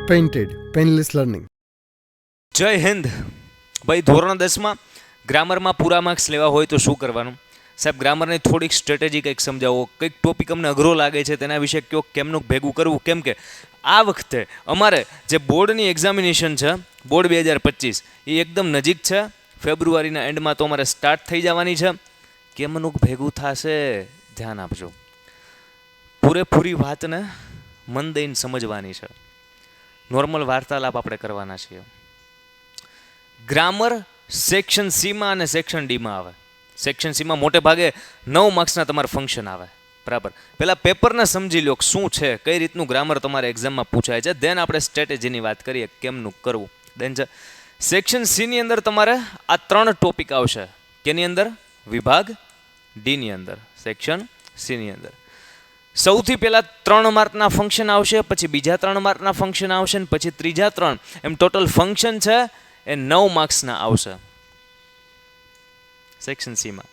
Painted, Painless Learning. જય હિન્દ ભાઈ. ધોરણ 10માં ગ્રામરમાં પૂરા માર્ક્સ લેવા હોય તો શું કરવાનું? સાહેબ, ગ્રામરની થોડીક સ્ટ્રેટેજી કંઈક સમજાવો. કંઈક ટોપિક અમને અઘરો લાગે છે તેના વિશે કયો, કેમનું ભેગું કરવું. કેમ કે આ વખતે અમારે જે બોર્ડની એક્ઝામિનેશન છે, બોર્ડ 2025, એ એકદમ નજીક છે. ફેબ્રુઆરીના એન્ડમાં તો અમારે સ્ટાર્ટ થઈ જવાની છે. કેમનું ભેગું થશે ધ્યાન આપજો. પૂરેપૂરી વાતને મન દઈને સમજવાની છે. નોર્મલ વાર્તાલાપ આપણે કરવાના છીએ. ગ્રામર સેક્શન સીમાં અને સેક્શન ડીમાં આવે. સેક્શન સીમાં મોટે ભાગે 9 માર્ક્સના તમારા ફંક્શન આવે. બરાબર, પહેલાં પેપરને સમજી લો શું છે, કઈ રીતનું ગ્રામર તમારે એક્ઝામમાં પૂછાય છે. દેન આપણે સ્ટ્રેટેજીની વાત કરીએ કેમનું કરવું. દેન છે સેક્શન સીની અંદર તમારે આ 3 ટોપિક આવશે. કેની અંદર? વિભાગ ડીની અંદર. સેક્શન સીની અંદર સૌથી પહેલાં 3 માર્કના ફંક્શન આવશે, પછી બીજા 3 માર્કના ફંક્શન આવશે, ને પછી ત્રીજા 3. એમ ટોટલ ફંક્શન છે એ 9 માર્ક્સના આવશે. સેક્શન સીમાં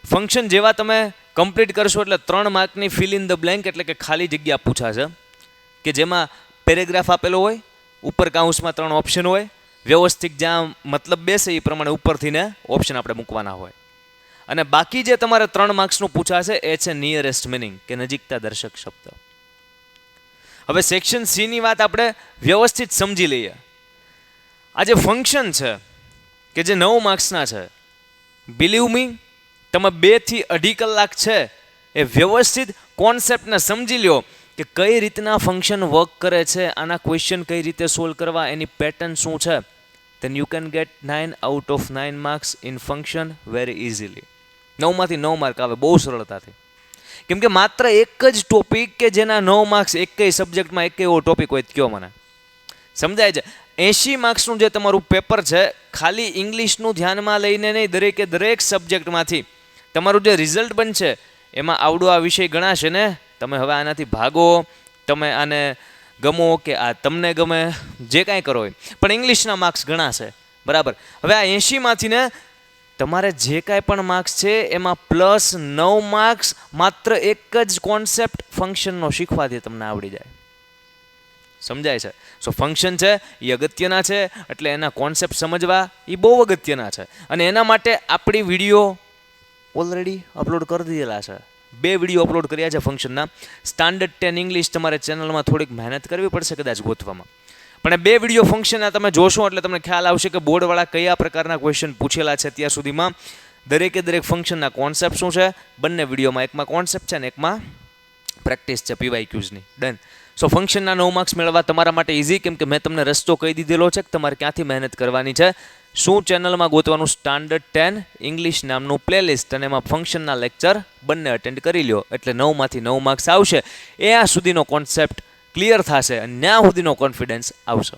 ફંક્શન જેવા તમે કમ્પ્લીટ કરશો એટલે 3 માર્કની ફિલ ઇન ધ બ્લેન્ક એટલે કે ખાલી જગ્યા પૂછાશે, કે જેમાં પેરેગ્રાફ આપેલો હોય, ઉપર કાઉન્સમાં 3 ઓપ્શન હોય, વ્યવસ્થિત જ્યાં મતલબ બેસે એ પ્રમાણે ઉપરથી ને ઓપ્શન આપણે મૂકવાના હોય. અને બાકી જે તમારે 3 માર્ક્સનું પૂછાશે એ છે નિયરેસ્ટ મિનિંગ, કે નજીકતા દર્શક શબ્દ. હવે સેક્શન સીની વાત આપણે વ્યવસ્થિત સમજી લઈએ. આ જે ફંક્શન છે કે જે 9 માર્ક્સના છે, બિલીવ મી, તમે 2 થી 2.5 કલાક છે એ વ્યવસ્થિત કોન્સેપ્ટને સમજી લ્યો કે કઈ રીતના ફંક્શન વર્ક કરે છે, આના ક્વેશ્ચન કઈ રીતે સોલ્વ કરવા, એની પેટર્ન શું છે. then you can get 9 out of 9 marks in function very easily. 9 માંથી 9 માર્ક આવે બહુ સરળતાથી. કેમ કે માત્ર એક જ ટોપિક કે જેના 9 માર્ક્સ એકેય સબ્જેક્ટમાં એક એવો ટોપિક હોય કયો મને સમજાય છે. 80 માર્ક્સનું જે તમારું પેપર છે, ખાલી ઇંગ્લિશનું ધ્યાનમાં લઈને નહીં, દરેકે દરેક સબ્જેક્ટમાંથી તમારું જે રિઝલ્ટ બનશે એમાં આવડો આ વિષય ગણાશે ને. તમે હવે આનાથી ભાગો, તમે આને ગમો કે આ તમને ગમે, જે કાંઈ કરો હોય, પણ ઇંગ્લિશના માર્ક્સ ગણાશે. બરાબર, હવે આ 80માંથી ને તમારે જે કાંઈ પણ માર્ક્સ છે એમાં પ્લસ 9 માર્ક્સ માત્ર એક જ કોન્સેપ્ટ ફંક્શનનો શીખવાથી તમને આવડી જાય. સમજાય છે? સો ફંક્શન છે એ અગત્યના છે, એટલે એના કોન્સેપ્ટ સમજવા એ બહુ અગત્યના છે. અને એના માટે આપણી વિડીયો ઓલરેડી અપલોડ કરી દીધેલા છે. 2 વિડીયો અપલોડ કર્યા છે ફંક્શનના. સ્ટાન્ડર્ડ 10 ઇંગ્લિશ તમારે ચેનલમાં થોડીક મહેનત કરવી પડશે કદાચ ગોતવામાં, પણ 2 વિડીયો ફંક્શનના તમે જોશો એટલે તમને ખ્યાલ આવશે કે બોર્ડવાળા કયા પ્રકારના ક્વેશ્ચન પૂછેલા છે અત્યાર સુધીમાં. દરેકે દરેક ફંક્શનના કોન્સેપ્ટ શું છે બંને વિડીયોમાં, એકમાં કોન્સેપ્ટ છે ને એકમાં પ્રેક્ટિસ છે PYQsની. ડન. સો ફંક્શનના 9 માર્ક્સ મેળવવા તમારા માટે ઇઝી, કેમ કે મેં તમને રસ્તો કહી દીધેલો છે કે તમારે ક્યાંથી મહેનત કરવાની છે. શું ચેનલમાં ગોતવાનું? સ્ટાન્ડર્ડ 10 ઇંગ્લિશ નામનું પ્લેલિસ્ટ, અને એમાં ફંક્શનના લેક્ચર બંને અટેન્ડ કરી લ્યો એટલે 9 માંથી 9 માર્ક્સ આવશે. એ આ સુધીનો કોન્સેપ્ટ ક્લિયર થશે અને ત્યાં સુધીનો કોન્ફિડન્સ આવશે.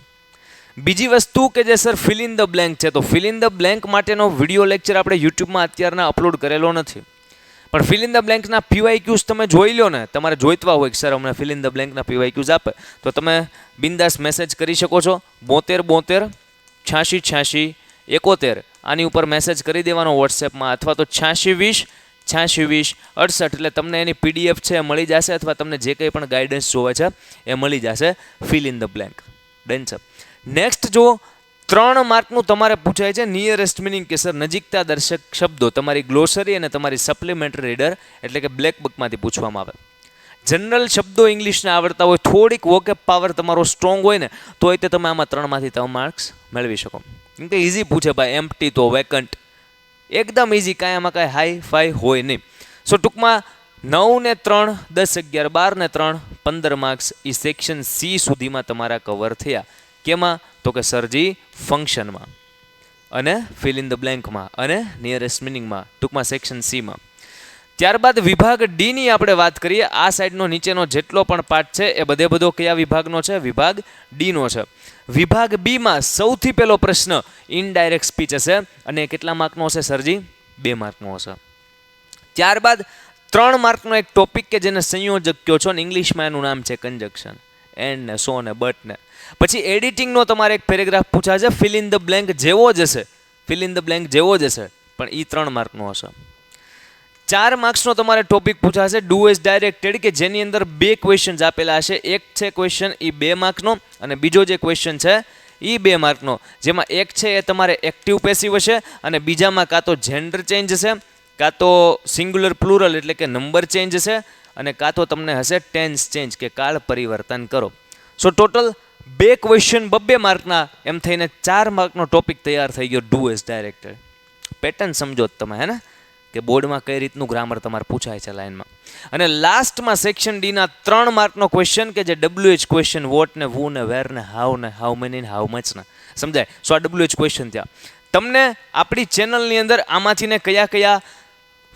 બીજી વસ્તુ કે જે sir fill in the blank છે, તો ફિલ ઇન ધ બ્લેન્ક માટેનો વિડીયો લેક્ચર આપણે યુટ્યુબમાં અત્યારના અપલોડ કરેલો નથી, પણ ફિલ ઇન ધ બ્લેન્કના PYQs તમે જોઈ લો ને. તમારે જોઈતવા હોય કે સર અમને ફિલ ઇન ધ બ્લેન્કના PYQs આપે, તો તમે બિંદાસ મેસેજ કરી શકો છો. 72 72 86 86 71 આની ઉપર મેસેજ કરી દેવાનો વોટ્સએપમાં, અથવા તો 86 20 86 20 68, એટલે તમને એની PDF છે એ મળી જશે, અથવા તમને જે કંઈ પણ ગાઈડન્સ જોવે છે એ મળી જશે. Fill in the blank. Done છે. નેક્સ્ટ જો 3 માર્કનું તમારે પૂછાય છે નિયરેસ્ટ મિનિંગ, કે સર નજીકતા દર્શક શબ્દો, તમારી ગ્લોસરી અને તમારી સપ્લિમેન્ટરી રીડર એટલે કે બ્લેક બુકમાંથી પૂછવામાં આવે. જનરલ શબ્દો ઇંગ્લિશના આવડતા હોય, થોડીક વોકેબ પાવર તમારો સ્ટ્રોંગ હોય ને, તો તે તમે આમાં 3 માંથી 3 માર્ક્સ મેળવી શકો. કેમ કે ઇઝી પૂછે ભાઈ, એમ્પ્ટી તો વેકન્ટ, એકદમ ઇઝી, કાંઈ આમાં કાંઈ હાઈ ફાઈ હોય નહીં. સો ટૂંકમાં 9 ને 3 10 11 12 ને 3 15 માર્ક્સ એ સેક્શન સી સુધીમાં તમારા કવર થયા. કેમાં? તો કે સરજી ફંક્શનમાં અને ફિલ ઇન ધ બ્લેન્કમાં અને નિયરેસ્ટ મિનિંગમાં, ટૂંકમાં સેક્શન સીમાં. ત્યારબાદ વિભાગ ડીની આપણે વાત કરીએ. આ સાઈડનો નીચેનો જેટલો પણ પાર્ટ છે એ બધો કયા વિભાગનો છે? વિભાગ ડીનો છે. વિભાગ બીમાં સૌથી પહેલો પ્રશ્ન ઇનડાયરેક્ટ સ્પીચ હશે, અને કેટલા માર્કનો હશે સરજી? 2 માર્કનો હશે. ત્યારબાદ 3 માર્કનો એક ટોપિક કે જેને સંયોજક કહો છો, ને ઇંગ્લિશમાં એનું નામ છે કંજક્શન, એન્ડ ને સો ને બટ ને. પછી એડિટિંગનો તમારે એક પેરેગ્રાફ પૂછાશે, ફિલ ઇન ધ બ્લેન્ક જેવો જ હશે, ફિલ ઇન ધ બ્લેન્ક જેવો જ હશે, પણ એ 3 માર્કનો હશે. 4 માર્ક્સનો તમારે ટોપિક પૂછાશે ડુ એઝ ડાયરેક્ટેડ, કે જેની અંદર 2 ક્વેશ્ચન્સ આપેલા હશે. એક છે ક્વેશ્ચન એ 2 માર્કનો, અને બીજો જે ક્વેશ્ચન છે એ 2 માર્કનો, જેમાં એક છે એ તમારે એક્ટિવ પેસિવ હશે, અને બીજામાં કાં તો જેન્ડર ચેન્જ હશે, કાં તો સિંગ્યુલર પ્લુરલ એટલે કે નંબર ચેન્જ હશે, અને કાં તો તમને હશે ટેન્સ ચેન્જ કે કાળ પરિવર્તન કરો. સો ટોટલ 2 ક્વેશ્ચન 2 માર્કના, એમ થઈને 4 માર્કનો ટોપિક તૈયાર થઈ ગયો ડુ એઝ ડાયરેક્ટેડ. પેટર્ન સમજો તમે, હે ને, કે બોર્ડમાં કઈ રીતનું ગ્રામર તમારે પૂછાય છે લાઈનમાં. અને લાસ્ટમાં સેક્શન ડીના 3 માર્કનો ક્વેશ્ચન કે જે WH ક્વેશ્ચન, વોટ ને વુ ને વેર ને હાઉ ને હાઉ મેની ને હાઉ મચ ને, સમજાય. સો આ WH ક્વેશ્ચન ત્યાં તમને આપણી ચેનલની અંદર આમાંથી ને કયા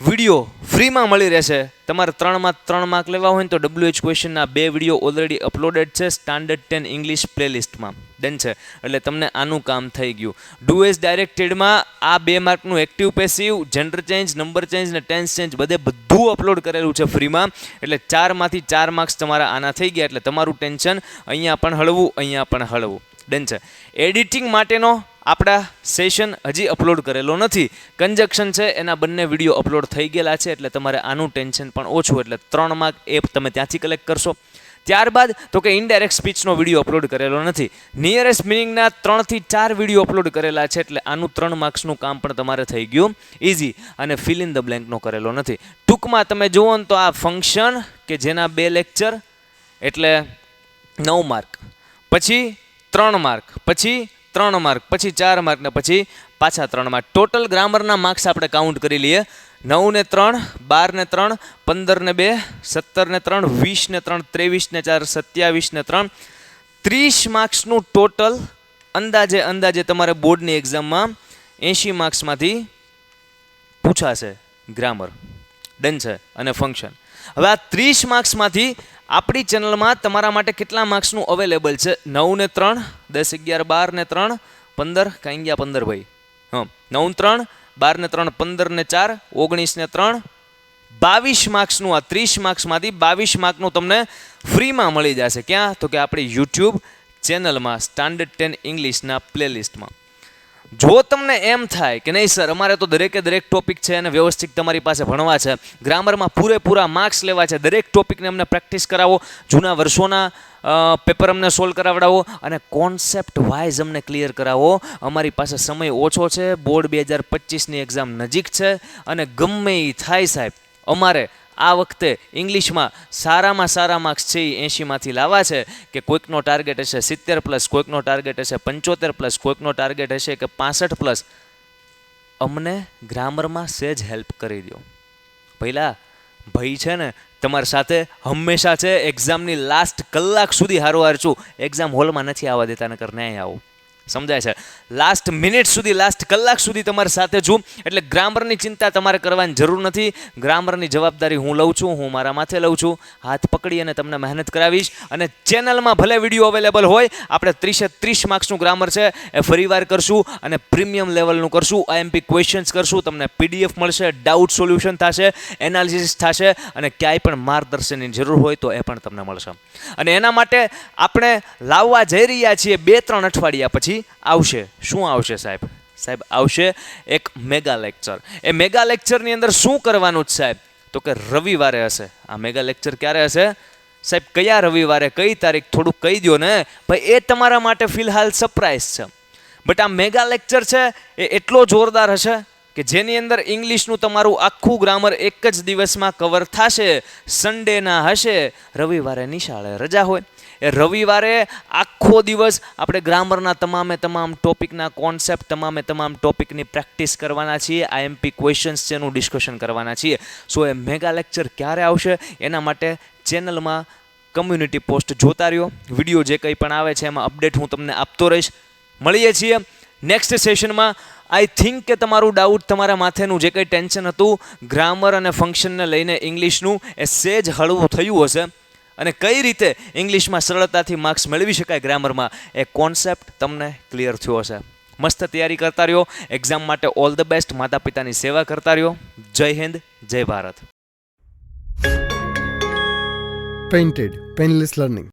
વિડીયો ફ્રીમાં મળી રહેશે. તમારે 3માં 3 માર્ક લેવા હોય ને તો WH ક્વેશ્ચનના 2 વિડીયો ઓલરેડી અપલોડેડ છે સ્ટાન્ડર્ડ 10 ઇંગ્લિશ પ્લેલિસ્ટમાં, ડન છે. એટલે તમને આનું કામ થઈ ગયું. ડુ એઝ ડાયરેક્ટેડમાં આ 2 માર્કનું active passive, gender change, number change ને ટેન્સ ચેન્જ બધું અપલોડ કરેલું છે ફ્રીમાં. એટલે 4માંથી 4 માર્ક્સ તમારા આના થઈ ગયા. એટલે તમારું ટેન્શન અહીંયા પણ હળવું, અહીંયા પણ હળવું, ડન છે. એડિટિંગ માટેનો આપણા સેશન હજી અપલોડ કરેલો નથી. કંજક્શન છે એના બંને વિડીયો અપલોડ થઈ ગયેલા છે. એટલે તમારે આનું ટેન્શન પણ ઓછું. એટલે 3 માર્ક એ તમે ત્યાંથી કલેક્ટ કરશો. ત્યારબાદ તો કે ઇનડાયરેક્ટ સ્પીચનો વિડીયો અપલોડ કરેલો નથી. નિયરેસ્ટ મિનિંગના 3થી 4 વિડીયો અપલોડ કરેલા છે. એટલે આનું 3 માર્ક્સનું કામ પણ તમારે થઈ ગયું ઇઝી. અને ફિલ ઇન ધ બ્લેન્કનો કરેલો નથી. ટૂંકમાં તમે જુઓ ને તો આ ફંક્શન કે જેના 2 લેક્ચર એટલે 9 માર્ક, પછી 3 માર્ક, પછી 3 માર્ક, પછી 4 માર્ક ને પછી પાછા 3 માર્ક. ટોટલ ગ્રામરના માર્ક્સ આપણે કાઉન્ટ કરી લઈએ. 9 ને 3, 12 ને 3, 15 ને 2, 17 ને 3, 20 ને 3, 23 ને 4, 27 ને 3, 30 માર્ક્સનું ટોટલ અંદાજે તમારે બોર્ડની એક્ઝામમાં 80 માર્ક્સમાંથી પૂછાશે ગ્રામર, ડન છે, અને ફંક્શન. હવે આ 30 માર્ક્સમાંથી આપણી ચેનલમાં તમારા માટે કેટલા માર્ક્સનું અવેલેબલ છે? 9 ને 3, 10, 11, 12 ને 3, 15, કાંઈ ગયા 15 ભાઈ, હા, 9 3, 12 ને 3, 15 ને 4, 19 ને 3, 22 માર્ક્સનું. આ 30 માર્ક્સમાંથી 22 માર્કનું તમને ફ્રીમાં મળી જશે. ક્યાં? તો કે આપણી યુટ્યુબ ચેનલમાં સ્ટાન્ડર્ડ 10 ઇંગ્લિશના પ્લેલિસ્ટમાં. જો તમને એમ થાય કે નહીં સર અમારે તો દરેક ટોપિક છે અને વ્યવસ્થિત તમારી પાસે ભણવા છે, ગ્રામરમાં પૂરેપૂરા માર્ક્સ લેવા છે, દરેક ટોપિકને અમને પ્રેક્ટિસ કરાવો, જૂના વર્ષોના પેપર અમને સોલ્વ કરાવડાવો અને કોન્સેપ્ટ વાઇઝ અમને ક્લિયર કરાવો. અમારી પાસે સમય ઓછો છે, બોર્ડ 2025ની એક્ઝામ નજીક છે, અને ગમે એ થાય સાહેબ અમારે આ વખતે ઇંગ્લિશમાં સારામાં સારા માર્ક્સ છે એ 80માંથી લાવવા છે. કે કોઈકનો ટાર્ગેટ હશે 70+, કોઈકનો ટાર્ગેટ હશે 75+, કોઈકનો ટાર્ગેટ હશે કે 65+. અમને ગ્રામરમાં સેજ હેલ્પ કરી દો. પહેલાં ભાઈ છે ને તમારી સાથે હંમેશા છે. એક્ઝામની લાસ્ટ કલાક સુધી હારોહાર છું. એક્ઝામ હોલમાં નથી આવવા દેતા, નકર ન્યાય આવું, સમજાય છે? લાસ્ટ મિનિટ સુધી, લાસ્ટ કલાક સુધી તમારી સાથે છું. એટલે ગ્રામરની ચિંતા તમારે કરવાની જરૂર નથી. ગ્રામરની જવાબદારી હું લઉં છું, હું મારા માથે લઉં છું. હાથ પકડી અને તમને મહેનત કરાવીશ. અને ચેનલમાં ભલે વિડીયો અવેલેબલ હોય, આપણે 30 માર્ક્સનું ગ્રામર છે એ ફરીવાર કરશું અને પ્રીમિયમ લેવલનું કરશું. IMP ક્વેશ્ચન્સ કરશું, તમને PDF મળશે, ડાઉટ સોલ્યુશન થશે, એનાલિસિસ થશે, અને ક્યાંય પણ માર્ગદર્શનની જરૂર હોય તો એ પણ તમને મળશે. અને એના માટે આપણે લાવવા જઈ રહ્યા છીએ 2-3 અઠવાડિયા પછી આવશે. શું આવશે સાહેબ? સાહેબ આવશે એક મેગા લેક્ચર. એ મેગા લેક્ચરની અંદર શું કરવાનું છે સાહેબ? તો કે રવિવારે હશે. આ મેગા લેક્ચર ક્યારે હશે સાહેબ? કયા રવિવારે, કઈ તારીખ? થોડુંક કહી દો ને ભાઈ, એ તમારા માટે ફિલહાલ સરપ્રાઈઝ છે. બટ આ મેગા લેક્ચર છે એ એટલો જોરદાર હશે કે જેની અંદર ઇંગ્લિશનું તમારું આખું ગ્રામર એક જ દિવસમાં કવર થશે. સન્ડેના હશે, રવિવારે નિશાળે રજા હોય. એ રવિવારે આખો દિવસ આપણે ગ્રામરના તમામ ટોપિકના કોન્સેપ્ટ, તમામ ટોપિકની પ્રેક્ટિસ કરવાના છીએ. IMP ક્વેશ્ચન્સ છે એનું ડિસ્કશન કરવાના છીએ. સો એ મેગા લેક્ચર ક્યારે આવશે એના માટે ચેનલમાં કમ્યુનિટી પોસ્ટ જોતા રહ્યો. વિડીયો જે કંઈ પણ આવે છે એમાં અપડેટ હું તમને આપતો રહીશ. મળીએ છીએ નેક્સ્ટ સેશનમાં. આઈ થિંક કે તમારું ડાઉટ, તમારા માથેનું જે કંઈ ટેન્શન હતું ગ્રામર અને ફંક્શનને લઈને ઇંગ્લિશનું, એ સેજ હળવું થયું હશે. અને કઈ રીતે ઇંગ્લિશમાં સરળતાથી માર્ક્સ મેળવી શકાય ગ્રામરમાં, એ કોન્સેપ્ટ તમને ક્લિયર થયો હશે. મસ્ત તૈયારી કરતા રહ્યો. એક્ઝામ માટે ઓલ ધ બેસ્ટ. માતા પિતાની સેવા કરતા રહ્યો. જય હિન્દ, જય ભારત. Painted Painless Learning.